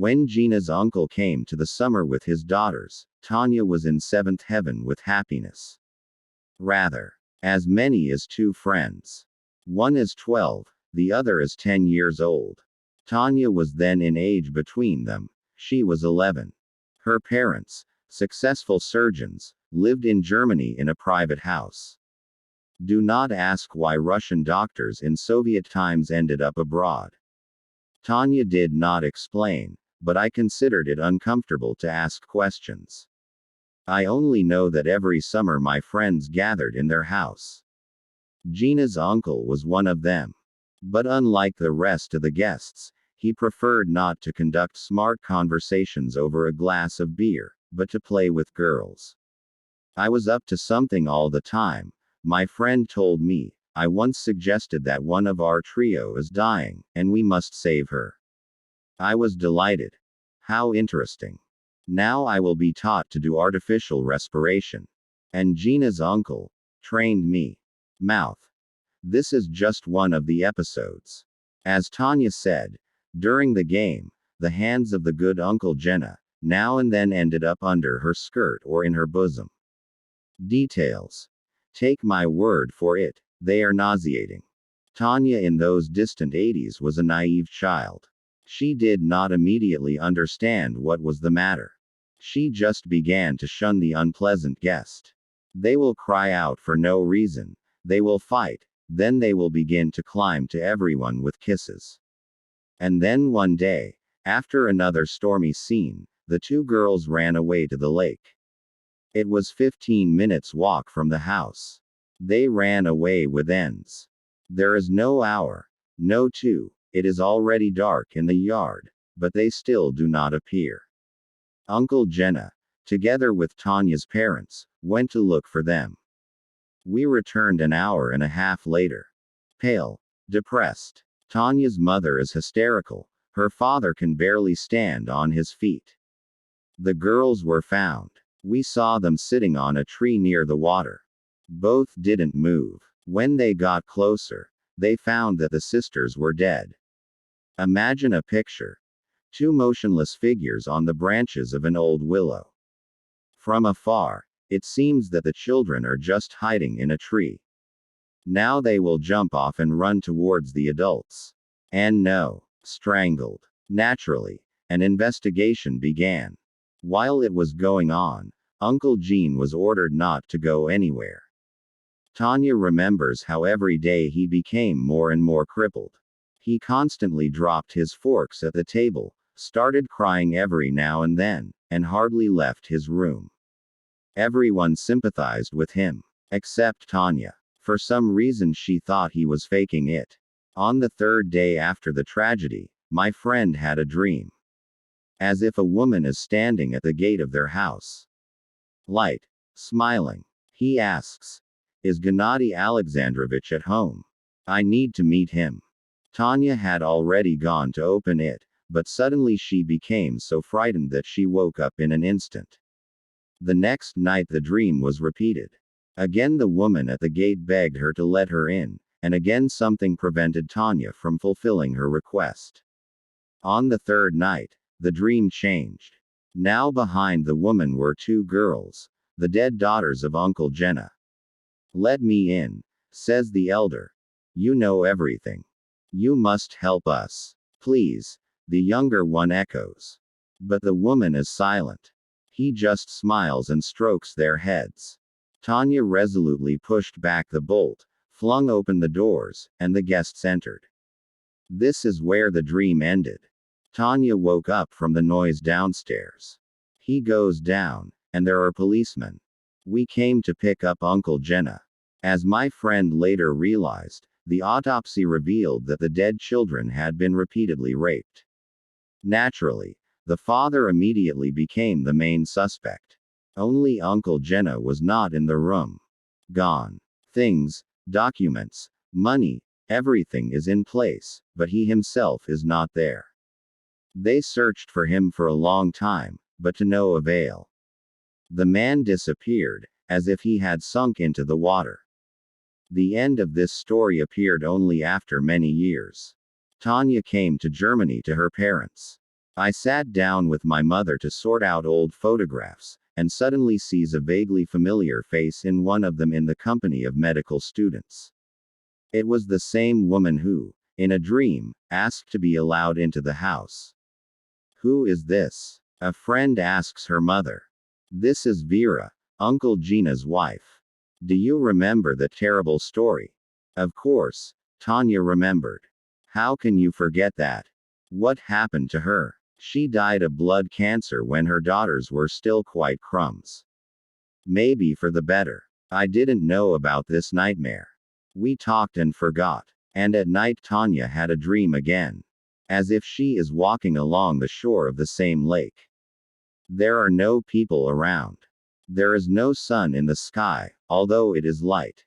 When Gina's uncle came to the summer with his daughters, Tanya was in seventh heaven with happiness. Rather, as many as two friends. One is 12, the other is 10 years old. Tanya was then in age between them, she was 11. Her parents, successful surgeons, lived in Germany in a private house. Do not ask why Russian doctors in Soviet times ended up abroad. Tanya did not explain, but I considered it uncomfortable to ask questions. I only know that every summer my friends gathered in their house. Gina's uncle was one of them. But unlike the rest of the guests, he preferred not to conduct smart conversations over a glass of beer, but to play with girls. I was up to something all the time, my friend told me. I once suggested that one of our trio is dying, and we must save her. I was delighted. How interesting. Now I will be taught to do artificial respiration. And Gina's uncle trained me. Mouth. This is just one of the episodes. As Tanya said, during the game, the hands of the good Uncle Jenna now and then ended up under her skirt or in her bosom. Details. Take my word for it, they are nauseating. Tanya in those distant 80s was a naive child. She did not immediately understand what was the matter. She just began to shun the unpleasant guest. They will cry out for no reason, they will fight, then they will begin to climb to everyone with kisses. And then one day, after another stormy scene, the two girls ran away to the lake. It was 15 minutes walk from the house. They ran away with ends. There is no hour, no two, it is already dark in the yard, but they still do not appear. Uncle Jenna, together with Tanya's parents, went to look for them. We returned an hour and a half later. Pale, depressed. Tanya's mother is hysterical, her father can barely stand on his feet. The girls were found. We saw them sitting on a tree near the water. Both didn't move. When they got closer, they found that the sisters were dead. Imagine a picture. Two motionless figures on the branches of an old willow. From afar, it seems that the children are just hiding in a tree. Now they will jump off and run towards the adults. And no, strangled. Naturally, an investigation began. While it was going on, Uncle Gene was ordered not to go anywhere. Tanya remembers how every day he became more and more crippled. He constantly dropped his forks at the table, started crying every now and then, and hardly left his room. Everyone sympathized with him, except Tanya. For some reason she thought he was faking it. On the third day after the tragedy, my friend had a dream. As if a woman is standing at the gate of their house. Light. Smiling. He asks, "Is Gennady Alexandrovich at home? I need to meet him." Tanya had already gone to open it, but suddenly she became so frightened that she woke up in an instant. The next night the dream was repeated. Again the woman at the gate begged her to let her in, and again something prevented Tanya from fulfilling her request. On the third night, the dream changed. Now behind the woman were two girls, the dead daughters of Uncle Jenna. "Let me in," says the elder. "You know everything. You must help us. Please," the younger one echoes. But the woman is silent. He just smiles and strokes their heads. Tanya resolutely pushed back the bolt, flung open the doors, and the guests entered. This is where the dream ended. Tanya woke up from the noise downstairs. He goes down, and there are policemen. We came to pick up Uncle Jenna. As my friend later realized, the autopsy revealed that the dead children had been repeatedly raped. Naturally, the father immediately became the main suspect. Only Uncle Jenna was not in the room. Gone. Things, documents, money, everything is in place, but he himself is not there. They searched for him for a long time, but to no avail. The man disappeared, as if he had sunk into the water. The end of this story appeared only after many years. Tanya came to Germany to her parents. I sat down with my mother to sort out old photographs, and suddenly sees a vaguely familiar face in one of them in the company of medical students. It was the same woman who, in a dream, asked to be allowed into the house. Who is this? A friend asks her mother. This is Vera, Uncle Gina's wife. Do you remember the terrible story? Of course, Tanya remembered. How can you forget that? What happened to her? She died of blood cancer when her daughters were still quite crumbs. Maybe for the better. I didn't know about this nightmare. We talked and forgot. And at night Tanya had a dream again. As if she is walking along the shore of the same lake. There are no people around. There is no sun in the sky, although it is light.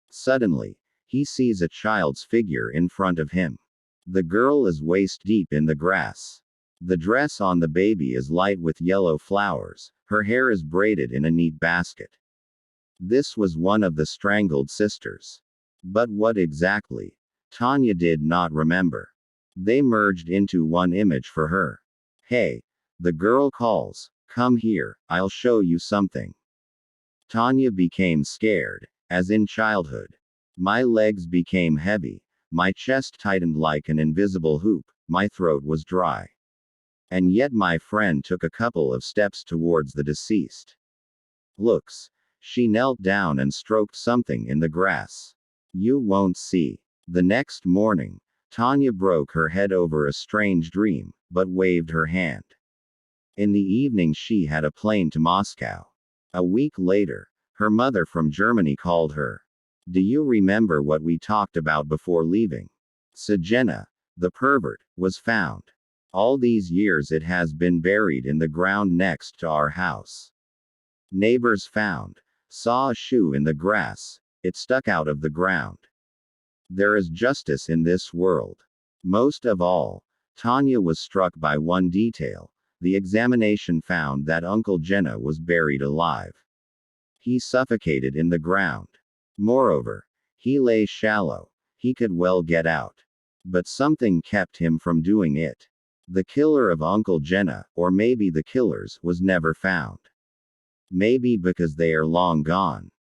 Suddenly, he sees a child's figure in front of him. The girl is waist deep in the grass. The dress on the baby is light with yellow flowers, her hair is braided in a neat basket. This was one of the strangled sisters. But what exactly? Tanya did not remember. They merged into one image for her. Hey, the girl calls, come here, I'll show you something. Tanya became scared, as in childhood. My legs became heavy, my chest tightened like an invisible hoop, my throat was dry. And yet my friend took a couple of steps towards the deceased. Looks. She knelt down and stroked something in the grass. You won't see. The next morning, Tanya broke her head over a strange dream, but waved her hand. In the evening she had a plane to Moscow. A week later, her mother from Germany called her. Do you remember what we talked about before leaving? Sajena, the pervert, was found. All these years it has been buried in the ground next to our house. Neighbors saw a shoe in the grass, it stuck out of the ground. There is justice in this world. Most of all, Tanya was struck by one detail. The examination found that Uncle Jenna was buried alive. He suffocated in the ground. Moreover, he lay shallow, he could well get out. But something kept him from doing it. The killer of Uncle Jenna, or maybe the killers, was never found. Maybe because they are long gone.